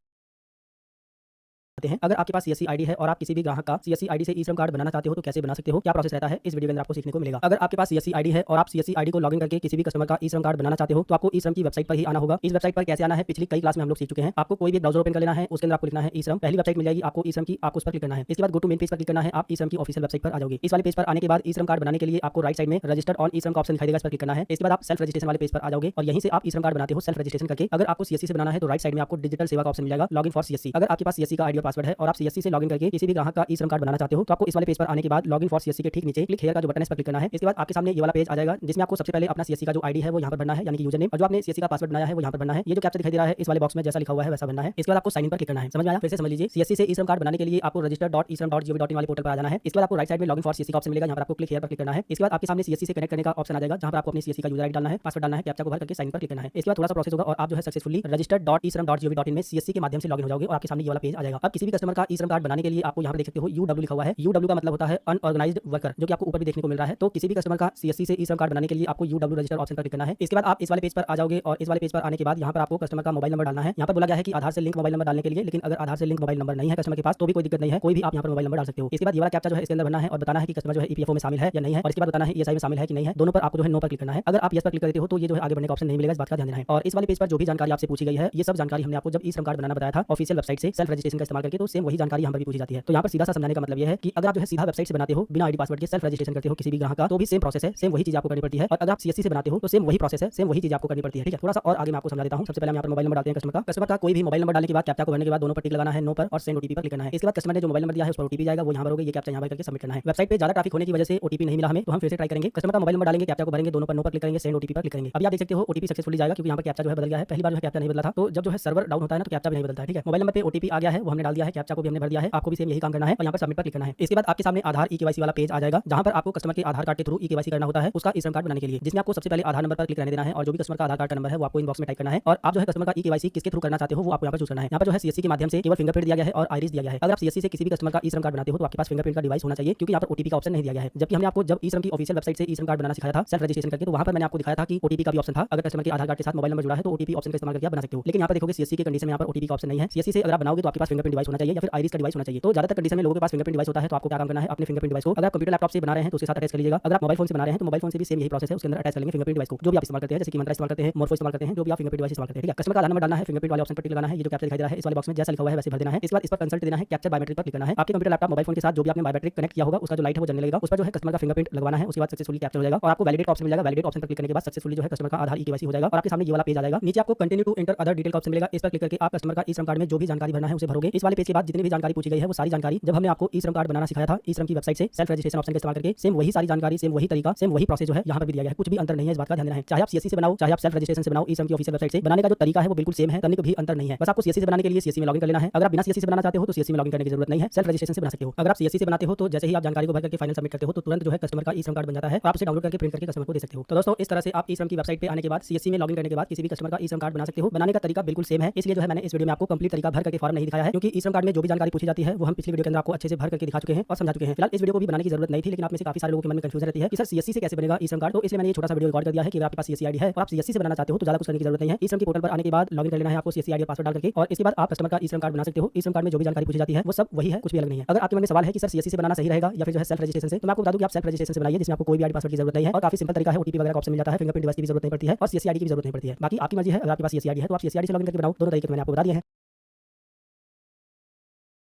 हैं। अगर आपके पास सीएससी आईडी है और आप किसी भी ग्राहक का सीएससी आईडी से ई श्रम कार्ड बनाना चाहते हो तो कैसे बना सकते हो, क्या प्रोसेस रहता है, इस वीडियो के अंदर आपको सीखने को मिलेगा। अगर आपके पास सीएससी आईडी है और आप सीएससी आईडी को लॉगिन करके किसी भी कस्टमर का ई श्रम कार्ड बनाना चाहते हो तो आपको ई श्रम की वेबसाइट पर ही आना होगा। इस वेबसाइट पर कैसे आना है पिछली कई क्लास में हम लोग सीख चुके हैं। आपको कोई भी ब्राउजर ओपन कर लेना है, उसके अंदर आपको लिखना है ई श्रम, पहली वेबसाइट मिल जाएगी आपको ई श्रम की, आपको उस पर क्लिक करना है। इसके बाद गो टू मेन पेज पर क्लिक करना है, आप ई श्रम की ऑफिशियल वेबसाइट पर आ जाओगे। इस वाले पेज पर आने के बाद ई श्रम कार्ड बनाने के लिए आपको राइट साइड में रजिस्टर्ड ऑन ई श्रम का ऑप्शन दिखाई देगा, इस पर क्लिक करना है। इसके बाद आप सेल्फ रजिस्ट्रेशन वाले पेज पर आ जाओगे और यहीं से आप ई श्रम कार्ड बनाते हो सेल्फ रजिस्ट्रेशन करके। अगर आपको सीएससी से बनाना है तो राइट साइड में आपको डिजिटल सेवा का ऑप्शन मिल जाएगा, लॉगिन फॉर सीएससी। अगर आपके पास सीएससी का आईडी और पासवर्ड है और आप सीएससी से लॉगिन करके किसी भी ग्राहक का ई श्रम कार्ड बनाना चाहते हो तो आपको इस वाले पेज पर आने के बाद लॉगिन फॉर सीएससी के ठीक नीचे क्लिक हियर का जो बटन है इस पर क्लिक करना है। इसके बाद आपके सामने ये वाला पेज आ जाएगा जिसमें आपको सबसे पहले अपना सीएससी का जो आईडी है वो यहाँ पर भरना है, यानी कि यूजर नेम, और जो आपने सीएससी का पासवर्ड बनाया है वो यहाँ पर भरना है। ये जो कैप्चा दिखाई दे रहा है इस वाले बॉक्स में जैसा लिखा हुआ है वैसा भरना है। इसके बाद आपको साइन इन पर क्लिक करना है। समझ में आया? फिर से समझ लीजिए, सीएससी से ई श्रम कार्ड बनाने के लिए आपको register.esram.gov.in वाले पोर्टल पर आ जाना है। इसके बाद आपको राइट साइड में लॉगिन फॉर सीएससी का ऑप्शन मिलेगा, यहाँ पर आपको क्लिक हियर पर क्लिक करना है। इसके बाद आपके सामने सीएससी से कनेक्ट करने का ऑप्शन आ जाएगा जहाँ पर आपको अपनी सीएससी का यूजर आईडी डालना है, पासवर्ड डालना है, कैप्चा को भर करके साइन पर क्लिक करना है। इसके बाद थोड़ा सा प्रोसेस होगा और आप जो है सक्सेसफुली register.esram.gov.in में सीएससी के माध्यम से लॉगिन हो जाओगे और आपके सामने ये वाला पेज आ जाएगा। अब किसी भी कस्टमर का ई श्रम कार्ड बनाने के लिए आपको यहाँ पर देख सकते हो यूडब्ल्यू लिखा हुआ है। यूडब्ल्यू का मतलब होता है अनऑर्गेनाइज्ड वर्कर, जो कि आपको ऊपर भी देखने को मिल रहा है। तो किसी भी कस्टमर का सीएससी से ई श्रम कार्ड बनाने के लिए आपको यूडब्ल्यू रजिस्टर ऑप्शन पर क्लिक करना है। इसके बाद आप इस वाले पेज पर आ जाओगे और इस वाले पेज पर आने के बाद यहाँ पर आपको कस्टमर का मोबाइल नंबर डालना है। यहाँ पर बोला गया है कि आधार से लिंक मोबाइल नंबर डालने के लिए, लेकिन अगर आधार से लिंक मोबाइल नंबर नहीं है कस्टमर के पास तो भी कोई दिक्कत नहीं है, कोई भी आप यहाँ पर मोबाइल नंबर डाल सकते हो। इसके बाद ये वाला कैप्चा जो है इसके अंदर भरना है और बताना है कि कस्टमर जो है ईपीएफओ में शामिल है या नहीं है, और इसके बाद बताना है ईएसआई में शामिल है कि नहीं है। दोनों पर आपको जो है नो पर क्लिक करना है। अगर आप यस पर क्लिक करते हो तो ये जो है आगे बढ़ने का ऑप्शन नहीं मिलेगा, इस बात का ध्यान देना है। और इस वाले पेज पर जो भी जानकारी आपसे पूछी गई है ये सब जानकारी हमने आपको जब ई श्रम कार्ड बनाना बताया था ऑफिशियल वेबसाइट से सेल्फ रजिस्ट्रेशन का इस्तेमाल करके, तो सेम वही जानकारी यहाँ पर भी पूछी जाती है। तो यहाँ पर सीधा सा समझाने का मतलब ये है कि अगर आप जो है सीधा वेबसाइट से बनाते हो बिना आईडी पासवर्ड के, सेल्फ रजिस्ट्रेशन करते हो किसी भी ग्राहक का, तो भी सेम प्रोसेस है, सेम वही चीज आपको करनी पड़ती है। और अगर आप सीएससी से बनाते हो तो सेम वही प्रोसेस है, सेम वही चीज आपको करनी पड़ती है। ठीक है, थोड़ा सा और आगे मैं आपको समझा देता हूँ। सबसे पहले हम यहाँ पर मोबाइल नंबर डालते हैं कस्टमर का कोई भी मोबाइल नंबर डालने के बाद कैप्चा को भरने के बाद दोनों पर टिक लगाना है, नो पर, और सेंड ओटीपी पर क्लिक करना है। इसके बाद कस्टमर ने जो मोबाइल नंबर दिया है उस पर ओटीपी जाएगा, वो यहाँ पर होगा, ये कैप्चा यहाँ पर करके सबमिट करना है। वेबसाइट पे ज्यादा ट्रैफिक होने की वजह से ओटीपी नहीं मिला हमें, तो हम फिर से ट्राई करेंगे। कस्टमर का मोबाइल नंबर डालेंगे, कैप्चा को भरेंगे, दोनों पर नो पर क्लिक करेंगे, सेंड ओटीपी पर क्लिक करेंगे। अभी आप देख सकते हो ओटीपी सक्सेसफुली जाएगा, क्योंकि यहाँ पर कैप्चा जो है बदल गया है। पहली बार जो है कैप्चा नहीं बदला था, तो जब जो है सर्वर डाउन होता है ना तो कैप्चा भी नहीं बदलता है। ठीक है, मोबाइल नंबर पे ओटीपी आ गया है, वो हमने डाल दिया है, कैप्चा को भी हमने भर दिया है। आपको भी सेम यही काम करना है और यहाँ पर सबमिट पर क्लिक करना है। इसके बाद आपके सामने आधार ई-केवाईसी वाला पेज आ जाएगा, जहाँ पर आपको कस्टमर के आधार कार्ड के थ्रू ई-केवाईसी करना होता है उसका ई-श्रम कार्ड बनाने के लिए, जिसमें आपको सबसे पहले आधार नंबर पर क्लिक करने देना है और जो भी कस्टमर का आधार कार्ड का नंबर है वो आपको इनबॉक्स में टाइप करना है। और आप जो है कस्टमर का ई-केवाईसी किसके थ्रू करना चाहते हो वो आपको यहाँ पर चूज करना है। यहाँ पर जो है सीएससी के माध्यम से केवल फिंगरप्रिंट दिया गया है और आइरिस दिया गया है। अगर आप सीएससी से किसी भी कस्टमर का ई-श्रम कार्ड बनाते हो तो आपके पास फिंगरप्रिंट का डिवाइस होना चाहिए, क्योंकि यहाँ पर ओटीपी का ऑप्शन नहीं दिया गया है। जबकि हमने आपको जब ई-श्रम की ऑफिशियल वेबसाइट से ई-श्रम कार्ड बनाना सिखाया था सेल्फ रजिस्ट्रेशन करके, तो वहाँ पर मैंने आपको दिखाया था कि ओटीपी का भी ऑप्शन था। अगर कस्टमर के आधार कार्ड के साथ मोबाइल नंबर जुड़ा है तो ओटीपी ऑप्शन का इस्तेमाल करके आप बना सकते हो। लेकिन यहाँ पर देखोगे सीएससी के कंडीशन में यहाँ पर ओटीपी का ऑप्शन नहीं है। सीएससी से अगर आप बनाओगे तो आपके पास फिंगरप्रिंट डिवाइस होना चाहिए या फिर आइरिस का डिवाइस होना चाहिए। तो ज्यादातर कंडीशन में लोगों के पास फिंगरप्रिंट डिवाइस होता है, तो आपको क्या काम करना है, अपने फिंगरप्रिंट डिवाइस को अगर आप कंप्यूटर लैपटॉप से बना रहे हैं तो उसके साथ अटैच कर लीजिएगा। अगर आप मोबाइल फोन से बना रहे हैं तो मोबाइल फोन से भी सेम यही प्रोसेस है, उसके अंदर अटैच कर लेंगे फिंगरप्रिंट डिवाइस को, जो भी आप इस्तेमाल करते हैं, जैसे कि मंत्रा इस्तेमाल करते हैं, मोरफो इस्तेमाल करते हैं, जो भी आप फिंगरप्रिंट डिवाइस इस्तेमाल करते हैं। ठीक है, कस्टमर का आधार नंबर डालना है, फिंगरप्रिंट वाले ऑप्शन पर टिक लगाना है, ये जो कैप्चा दिखाई दे रहा है इस वाले बॉक्स में जैसा लिखा हुआ है वैसे भर देना है। इसके बाद इस पर कंसल्ट देना है, कैप्चर बायोमेट्रिक पर क्लिक करना है। आपके कंप्यूटर लैपटॉप मोबाइल फोन के साथ जो भी आपने बायोमेट्रिक कनेक्ट किया होगा उसका जो लाइट है वो जलने लगेगा, उस पर जो है कस्टमर का फिंगरप्रिंट लगवाना है। उसके बाद सक्सेसफुली कैप्चर हो जाएगा और आपको वैलिडेट ऑप्शन मिल जाएगा। वैलिडेट ऑप्शन पर क्लिक करने के बाद सक्सेसफुली जो है कस्टमर का आधार ई-केवाईसी हो जाएगा और आपके सामने ये वाला पेज आ जाएगा। नीचे आपको continue to enter other detail का ऑप्शन मिलेगा, इस पर क्लिक करके आप कस्टमर का ई-श्रम कार्ड में जो भी जानकारी भरना है उसे भरोगे। इस वाले पेज के बाद जितनी भी जानकारी पूछी गई है वो सारी जानकारी जब हमने आपको ई-श्रम कार्ड बनाना सिखाया था ई-श्रम की वेबसाइट से सेल्फ रजिस्ट्रेशन ऑप्शन का इस्तेमाल करके, सेम वही सारी जानकारी, सेम वही तरीका, सेम वही प्रोसेस जो है यहाँ पर भी दिया गया है। कुछ भी अंतर नहीं है, इस बात का ध्यान देना है। चाहे आप सीएससी से बनाओ, चाहे आप सेल्फ रजिस्ट्रेशन से बनाओ, ई-श्रम की ऑफिशियल वेबसाइट से बनाने का जो तरीका है वो बिल्कुल सेम है, करने का भी अंतर नहीं है। बस आपको सीएससी से बनाने के लिए सीएससी में लॉगिन कर लेना है। अगर आप बिना सीएससी से बनाना चाहते हो तो सीएससी में लॉगिन करने की जरूरत नहीं है, सेल्फ रजिस्ट्रेशन से बना सकते हो। अगर आप सीएससी से बनाते हो तो जैसे ही आप जानकारी को भर करके फाइनल सबमिट करते हो तो तुरंत जो है कस्टमर का ई-श्रम कार्ड बन जाता है और आप उसे डाउनलोड करके प्रिंट करके कस्टमर को दे सकते हो। तो दोस्तों इस तरह से आप ई-श्रम की वेबसाइट पे आने के बाद सीएससी में लॉगिन करने के बाद किसी भी कस्टमर का ई-श्रम कार्ड बना सकते हो। बनाने का तरीका बिल्कुल सेम है, इसलिए जो है मैंने इस वीडियो में आपको कंप्लीट तरीका भर करके फॉर्म नहीं दिखाया है, क्योंकि ई-श्रम कार्ड में जो भी जानकारी पूछी जाती है वो हम पिछली वीडियो के अंदर आपको अच्छे से भर करके दिखा चुके हैं और समझा चुके हैं। फिलहाल इस वीडियो को भी बनाने की जरूरत नहीं थी, लेकिन आप में से काफी सारे लोगों के मन में कंफ्यूजन रहती है कि सर सीएससी से कैसे बनेगा ई-श्रम कार्ड, तो इसलिए मैंने ये छोटा सा वीडियो रिकॉर्ड कर दिया है कि अगर आपके पास सीएससी आईडी है और आप सीएससी से बनाना चाहते हो तो ज्यादा कुछ करने की जरूरत नहीं है। ई-श्रम की पोर्टल पर आने के बाद लॉगिन कर लेना है आपको सीएससी आईडी और पासवर्ड डाल करके, और इसके बाद आप कस्टमर का ई-श्रम कार्ड बना सकते हो। ई-श्रम कार्ड में जो भी जानकारी पूछी जाती है वो सब वही है, कुछ भी अलग नहीं है। अगर आपके मन में सवाल है कि सर सीएससी से बनाना सही रहेगा या फिर जो है सेल्फ रजिस्ट्रेशन से, तो मैं आपको बता दूं कि आप सेल्फ रजिस्ट्रेशन से बनाइए, जिसमें आपको कोई भी आईडी पासवर्ड की जरूरत नहीं है और काफी सिंपल तरीका है। ओटीपी वगैरह का ऑप्शन मिल जाता है, फिंगरप्रिंट डिवाइस की भी जरूरत नहीं पड़ती है और सीएससी आईडी की भी जरूरत नहीं पड़ती है। बाकी आपकी मर्जी है, अगर आपके पास सीएससी आईडी है तो आप सीएससी आईडी से लॉगिन करके बनाओ। दोनों तरीके मैंने आपको बता दिए हैं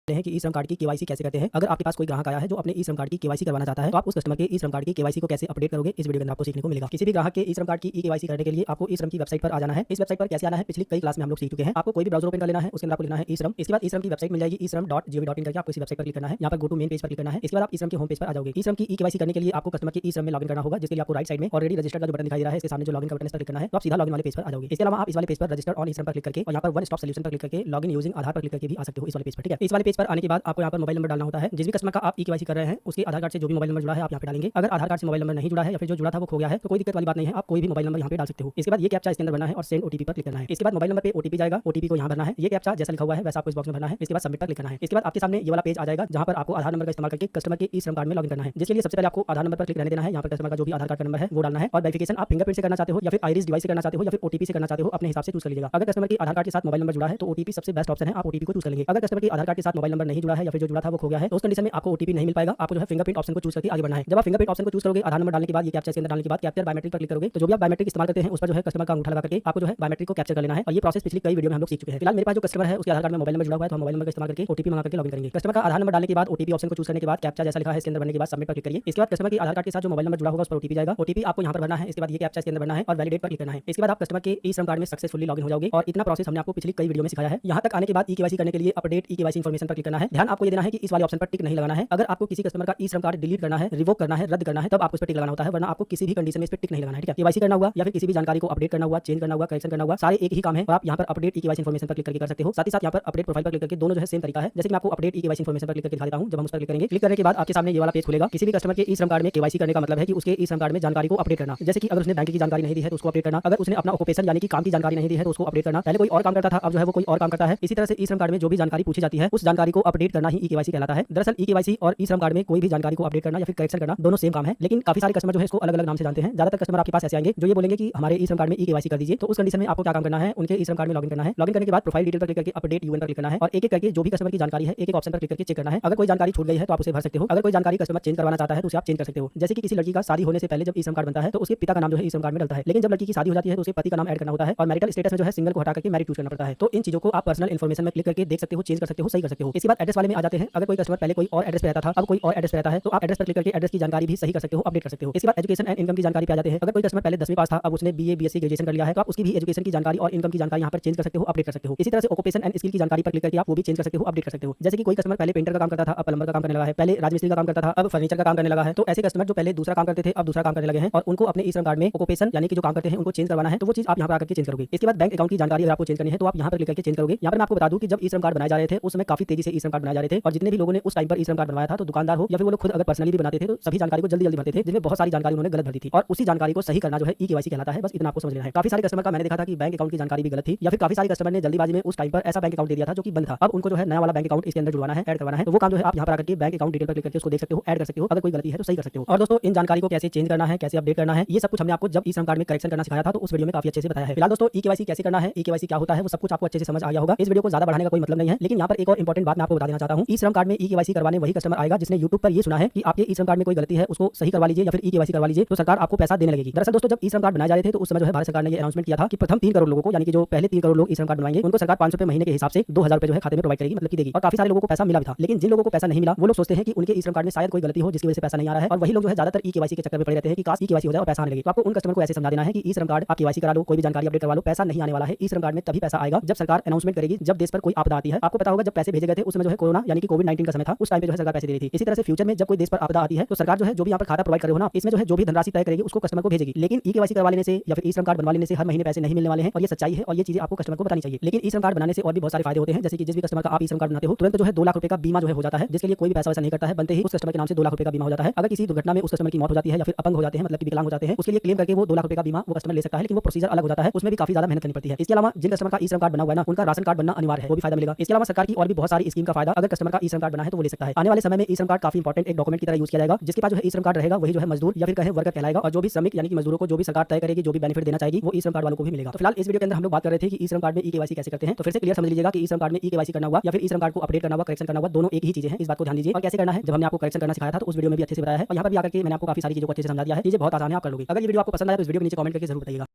कि ई-श्रम कार्ड की केवाईसी कैसे करते हैं। अगर आपके पास कोई ग्राहक आया है जो अपने ई-श्रम कार्ड की केवाईसी करवाना चाहता है तो आप उस कस्टमर के ई-श्रम कार्ड की केवाईसी को कैसे अपडेट करोगे इस वीडियो के अंदर आपको सीखने को मिलेगा। किसी भी ग्राहक के ई-श्रम कार्ड की केवाईसी करने के लिए आपको ई-श्रम की वेबसाइट पर आ जाना है। इस वेबसाइट पर कैसे आना है पिछली कई क्लास में हम लोग सीख चुके हैं। आपको कोई भी ब्राउज़र ओपन कर लेना है, उसके अंदर आपको लिखना है ई-श्रम। इसके बाद ई-श्रम की वेबसाइट मिल जाएगी e-श्रम.gov.in करके आपको इस वेबसाइट पर क्लिक करना है। यहाँ पर गो टू मेन पेज पर क्लिक करना है। इसके बाद आप ई-श्रम के होम पेज पर आ जाओगे। ई-श्रम की केवाईसी करने के लिए आपको कस्टमर के ई-श्रम में लॉगिन करना होगा, जिसके लिए आपको राइट साइड में ऑलरेडी रजिस्टर्ड का जो बटन दिखाई दे रहा है इसके सामने जो लॉगिन का बटन है इस पर क्लिक करना है, तो आप सीधा लॉगिन वाले पेज पर आ जाओगे। इसके अलावा आप इस वाले पेज पर रजिस्टर ऑन ई-श्रम पर क्लिक करके और यहाँ पर वन स्टॉप सॉल्यूशन पर क्लिक करके लॉगिन यूजिंग आधार पर क्लिक करके भी आ सकते हो इस वाले पेज पर। ठीक है, इस वाले पेज पर आने के बाद आपको यहाँ पर मोबाइल नंबर डालना होता है। जिस भी कस्टमर का आप ई-केवाईसी कर रहे हैं उसके आधार कार्ड से जो भी मोबाइल नंबर जुड़ा है आप यहाँ पे डालेंगे। अगर आधार कार्ड से मोबाइल नंबर नहीं जुड़ा है या फिर जो जुड़ा था वो खो गया है तो कोई दिक्कत वाली बात नहीं है, आप कोई भी मोबाइल नंबर यहाँ पे डाल सकते हो। इसके बाद ये कैप्चा इसके अंदर भरना है और सेंड ओटीपी पर क्लिक करना है। इसके बाद मोबाइल नंबर पे ओटीपी जाएगा, ओटीपी को यहाँ भरना है। ये कैप्चा जैसा लिखा हुआ है वैसा आपको इस बॉक्स में भरना है। इसके बाद सबमिट पर क्लिक करना है। इसके बाद आपके सामने ये वाला पेज आ जाएगा जहाँ पर आपको आधार नंबर का इस्तेमाल करके कस्टमर के ई-श्रम कार्ड में लॉगिन करना है। जिसके लिए सबसे पहले आपको आधार नंबर पर क्लिक रहने देना है। यहाँ पर कस्टमर का जो भी आधार कार्ड का नंबर है वो डालना है और वेरिफिकेशन आप फिंगरप्रिंट से करना चाहते हो या फिर आइरिस डिवाइस से करना चाहते हो या फिर ओटीपी से करना चाहते हो, अपने हिसाब से चूज कर लीजिएगा। अगर कस्टमर के आधार कार्ड के साथ मोबाइल नंबर जुड़ा है तो ओटीपी सबसे बेस्ट ऑप्शन है, आप ओटीपी को चूज करेंगे। अगर कस्टमर के आधार कार्ड के साथ मोबाइल नंबर नहीं जुड़ा है या फिर जो जुड़ा था वो खो गया है तो उस कंडीशन में आपको ओटीपी नहीं मिल पाएगा। आपको जो है फिंगरप्रिंट ऑप्शन को चूज करके आगे बढ़ना है। जब आप फिंगरप्रिंट ऑप्शन को चूज करोगे आधार नंबर डालने के बाद ये कैप्चा के अंदर डालने के बाद कैप्चर बायोमेट्रिक पर क्लिक करोगे तो जो भी आप बायोमेट्रिक इस्तेमाल करते हैं उस पर जो है कस्टमर का अंगूठा लगा करके आपको जो है बायोमेट्रिक को कैप्चर कर लेना है और ये प्रोसेस पिछली कई वीडियो में हम लोग सीख चुके हैं। फिलहाल मेरे पास जो कस्टमर है उसके आधार कार्ड में मोबाइल नंबर जुड़ा हुआ है तो हम मोबाइल नंबर का इस्तेमाल करके ओटीपी मंगा करके लॉगिन करेंगे। कस्टमर का आधार नंबर डालने के बाद ओटीपी ऑप्शन को चूज करने के बाद कैप्चा जैसा लिखा है इसके अंदर भरने के बाद सबमिट पर क्लिक करिए। इसके बाद कस्टमर के आधार कार्ड के साथ जो मोबाइल नंबर जुड़ा होगा उस पर ओटीपी जाएगा, ओटीपी आपको यहाँ पर भरना है। इसके बाद ये कैप्चा इसके अंदर भरना है और वैलिडेट पर क्लिक करना है। इसके बाद आप कस्टमर के ई-श्रम कार्ड में सक्सेसफुली लॉगिन हो जाओगे और इतना प्रोसेस हमने आपको पिछली कई वीडियो में सिखाया है। यहाँ तक आने के बाद ई-केवाईसी करने के लिए अपडेट ई-केवाईसी इन्फॉर्मेशन पर क्लिक करना है। ध्यान आपको ये देना है कि इस वाले ऑप्शन पर टिक नहीं लगाना है। अगर आपको किसी कस्टमर का ई-श्रम कार्ड डिलीट करना है, रिवोक करना है, रद्द करना है तब आपको इस पर टिक लगाना होता है, वरना आपको किसी भी कंडीशन में इस पर टिक नहीं लगाना है। ठीक है, केवाईसी करना हुआ या फिर किसी भी जानकारी को अपडेट करना हुआ, चेंज करना हुआ, करेक्शन करना हुआ, सारे एक ही काम है और आप यहाँ पर अपडेट ई-केवाईसी इन्फॉर्मेशन पर क्लिक करके कर सकते हो। साथ ही साथ यहाँ पर अपडेट प्रोफाइल पर क्लिक करके दोनों जो है सेम तरीका है। जैसे कि मैं आपको अपडेट ई-केवाईसी इन्फॉर्मेशन पर क्लिक करके दिखा देता हूँ। जब हम उस पर क्लिक करेंगे, क्लिक करने के बाद आपके सामने ये वाला पेज खुलेगा। किसी भी कस्टमर के ई-श्रम कार्ड में केवाईसी करने का मतलब है कि उसके ई-श्रम कार्ड में जानकारी को अपडेट करना। जैसे कि अगर उसने बैंक की जानकारी नहीं दी है तो उसको अपडेट करना, अगर उसने अपना ऑक्यूपेशन यानी कि काम की जानकारी नहीं दी है तो उसको अपडेट करना। पहले कोई और काम करता था, अब जो है वो कोई और काम करता है। इसी तरह से ई-श्रम कार्ड में जो भी जानकारी पूछी जाती है उस जानकारी को अपडेट करना ही ई-केवाईसी कहलाता है। दरअसल ई-केवाईसी और ई-श्रम कार्ड में कोई भी जानकारी को अपडेट करना या फिर करेक्शन करना दोनों सेम काम है, लेकिन काफी सारे कस्टमर जो है इसको अलग अलग नाम से जानते हैं। ज्यादातर कस्टमर आपके पास ऐसे आएंगे जो ये बोलेंगे कि हमारे ई-श्रम कार्ड में ई-केवाईसी कर दीजिए। तो उस कंडीशन में आपको क्या काम करना है, उनके ई-श्रम कार्ड में लॉगिन करना है। लॉगिन करने के बाद प्रोफाइल डिटेल पर क्लिक करके अपडेट यूएन पर क्लिक करना है और एक एक करके जो भी कस्टमर की जानकारी है एक एक ऑप्शन पर क्लिक करके चेक करना है। अगर कोई जानकारी छूट गई है तो आप उसे भर सकते हो। अगर कोई जानकारी कस्टमर चेंज करवाना चाहता है तो उसे आप चेंज कर सकते हो। जैसे कि किसी लड़की का शादी होने से पहले जब ई-श्रम कार्ड बनता है तो उसके पिता का नाम जो है ई-श्रम कार्ड में डलता है, लेकिन जब लड़की की शादी हो जाती है तो उसे पति का नाम ऐड करना होता है और मैरिटल स्टेटस में जो है सिंगल को हटा करके मैरिड चूज करना पड़ता है। तो इन चीजों को आप पर्सनल इन्फॉर्मेशन में क्लिक करके देख सकते हो, चेंज कर सकते हो, सही कर सकते हो। इसके बाद एड्रेस वाले में आ जाते हैं। अगर कोई कस्टमर पहले कोई और एड्रेस पे रहता था, अब कोई और एड्रेस पे रहता है, तो आप एड्रेस पर क्लिक करके एड्रेस की जानकारी भी सही कर सकते हो, अपडेट कर सकते हो। इसके बाद एजुकेशन एंड इनकम की जानकारी पे आ जाते हैं। अगर कोई कस्टमर पहले 10वीं पास था, अब उसने बीए बीएससी ग्रेजुएशन कर लिया है, तो आप उसकी भी एजुकेशन की जानकारी और इनकम की जानकारी यहाँ पर चेंज कर सकते हो, अपडेट कर सकते हो। इसी तरह से ऑक्यूपेशन एंड स्किल की जानकारी पर क्लिक करके आप वो भी चेंज कर सकते हो, अपडेट कर सकते हो। जैसे कि कोई कस्टमर पहले पेंटर का काम करता था, अब प्लम्बर का काम करने लगा है, पहले राजमिस्त्री का काम करता था, अब फर्नीचर का काम करने लगा है। तो ऐसे कस्टमर जो पहले दूसरा काम करते थे, अब दूसरा काम करने लगे हैं और उनको अपने ई श्रम कार्ड में ऑक्यूपेशन यानी कि जो काम करते हैं उनको चेंज करवाना है, तो वो चीज आप यहाँ पर आकर के चेंज करोगे। इसके बाद बैंक अकाउंट की जानकारी अगर आपको चेंज करनी है तो आप यहाँ पर क्लिक करके चेंज करोगे। यहाँ पर मैं आपको बता दूं कि जब ई श्रम कार्ड बनाए जा रहे थे उस समय काफी तेजी से ई श्रम कार्ड बनाए जा रहे थे और जितने भी लोगों ने उस टाइम पर ई श्रम कार्ड बनवाया था, तो दुकानदार हो या फिर वो लोग खुद अगर पर्सनली भी बनाते थे, तो सभी जानकारी को जल्दी जल्दी भरते थे, जिसमें बहुत सारी जानकारी उन्होंने गलत भर दी थी और उसी जानकारी को सही करना जो है ई केवाईसी कहलाता है। बस इतना आपको समझ लेना है। काफी सारे कस्टमर का मैंने देखा था कि बैंक अकाउंट की जानकारी भी गलत थी या फिर काफी सारे कस्टमर ने जल्दीबाजी में उस टाइम पर ऐसा बैंक अकाउंट दे दिया था जो कि बंद था। अब उनको जो है नया वाला बैंक अकाउंट इसके अंदर जुड़वाना है, ऐड करवाना है, तो वो काम जो है आप यहाँ पर आकर के बैंक अकाउंट डिटेल पर क्लिक करके उसको देख सकते हो, ऐड कर सकते हो। अगर कोई गलती है तो सही कर सकते हो। और दोस्तों इन जानकारी को कैसे चेंज करना है, कैसे अपडेट करना है, ये सब कुछ हमने आपको जब ई श्रम कार्ड में करेक्शन करना सिखाया था, तो उस वीडियो में काफी अच्छे से बताया है। फिलहाल दोस्तों ई केवाईसी कैसे करना है, ई केवाईसी क्या होता है, वो सब कुछ आपको अच्छे से समझ आ गया होगा। इस वीडियो को ज्यादा बढ़ाने का कोई मतलब नहीं है, लेकिन यहाँ पर एक और इंपॉर्टेंट बात मैं आपको बता देना चाहता हूँ। ई श्रम कार्ड में ई केवाईसी करवाने वही कस्टमर आएगा जिसने यूट्यूब पर ये सुना है कि आपके ई श्रम कार्ड में कोई गलती है, उसको सही करवा लीजिए या फिर ई केवाईसी करवा लीजिए, तो सरकार आपको पैसा देने लगेगी। दरअसल दोस्तों जब ई श्रम कार्ड बनाए जा रहे थे तो उस समय जो है भारत सरकार ने ये अनाउंसमेंट किया था कि प्रथम 3 करोड़ लोगों को, यानी कि जो पहले 3 करोड़ लोग ई श्रम कार्ड बनवाएंगे, उनको सरकार 500 रुपए महीने के हिसाब से 2000 रुपए जो है खाते में प्रोवाइड करेगी, मतलब की देगी। और काफी सारे लोगों को पैसा मिला भी था। लेकिन जिन लोगों को पैसा नहीं मिला वो लोग सोचते हैं कि उनके ई श्रम कार्ड में शायद कोई गलती हो जिसकी वजह से पैसा नहीं आ रहा है, और वही लोग जो है ज्यादातर ई केवाईसी के चक्कर में पड़े रहते हैं कि काश ई केवाईसी हो जाए और पैसा आने लगे। तो आपको उन कस्टमर को ऐसे समझा देना है कि ई श्रम कार्ड आप केवाईसी करा लो, कोई भी जानकारी अपडेट करवा लो, पैसा नहीं आने वाला है। ई श्रम कार्ड में तभी पैसा आएगा जब सरकार अनाउंसमेंट करेगी, जब देश पर कोई आपदा आती है। आपको पता होगा जब पैसे भेजे गए थे उसमें जो है कोरोना यानी कि कोविड-19 का समय था, उस टाइम पे जो है सरकार पैसे दे रही थी। इसी तरह से फ्यूचर में जब कोई देश पर आपदा आती है तो सरकार जो है जो भी यहाँ पर खाता प्रोवाइड करे हो ना, इसमें जो है जो भी धनराशि तय करेगी उसको कस्टमर को भेजेगी। लेकिन ई केवाईसी करवा लेने से या फिर ई श्रम कार्ड बनवा लेने से हर महीने पैसे नहीं मिलने वाले हैं, और ये सच्चाई है और ये चीजें आपको कस्टमर को बतानी चाहिए। लेकिन ई श्रम कार्ड बनाने से और भी बहुत सारे फायदे होते हैं, जैसे कि जिस भी कस्टमर का आप ई श्रम कार्ड बनाते हो तुरंत जो है 2 लाख रुपए का बीमा जो है हो जाता है, जिसके लिए कोई भी पैसा वैसा नहीं करता है, बनते ही उस कस्टमर के नाम से 2 लाख रुपए का बीमा हो जाता है। अगर किसी दुर्घटना में उस कस्टमर की मौत हो जाती है या फिर अपंग हो जाते हैं, मतलब कि विकलांग हो जाते हैं, उसके लिए क्लेम करके वो 2 लाख रुपए का बीमा वो कस्टमर ले सकता है, लेकिन वो प्रोसीजर अलग हो जाता है, उसमें भी काफी ज्यादा मेहनत करनी पड़ती है। इसके अलावा जिन कस्टमर का ई श्रम कार्ड बना हुआ है ना, उनका राशन कार्ड बनना अनिवार्य है, वो भी फायदा मिलेगा। इसके अलावा सरकार की और भी बहुत सारी स्कीम का फायदा अगर कस्टमर का ई श्रम कार्ड बना है तो वो ले सकता है। आने वाले समय में ई श्रम कार्ड काफी इंपॉर्टेंट एक डॉक्यूमेंट की तरह यूज किया जाएगा। जिसके पास जो है ई श्रम कार्ड रहेगा वही जो है मजदूर या फिर कहे वर्कर कहलाएगा, और जो भी श्रमिक यानी कि मजदूरों को जो भी सरकार तय करेगी, जो भी बेनिफिट देना चाहेगी, वो ई श्रम कार्ड वालों को भी मिलेगा। तो फिलहाल इस वीडियो के अंदर हम लोग बात कर रहे थे कि ई श्रम कार्ड में ई केवाईसी कैसे करते हैं। तो फिर से क्लियर समझ लीजिएगा कि ई श्रम कार्ड में ई केवाईसी करना हुआ या फिर ई श्रम कार्ड को अपडेट करना हुआ, करेक्शन करना हुआ, दोनों एक ही चीजें हैं। इस बात को ध्यान दीजिए। और कैसे करना है, जब हमने आपको करेक्शन करना सिखाया था तो उस वीडियो में भी अच्छे से बताया है, और यहाँ पर भी आकर के मैंने आपको काफी सारी चीजों को अच्छे से समझा दिया है। चीजें बहुत आसान है, आप कर लोगे। अगर ये वीडियो आपको पसंद आया तो इस वीडियो के नीचे कमेंट करके जरूर बताइएगा।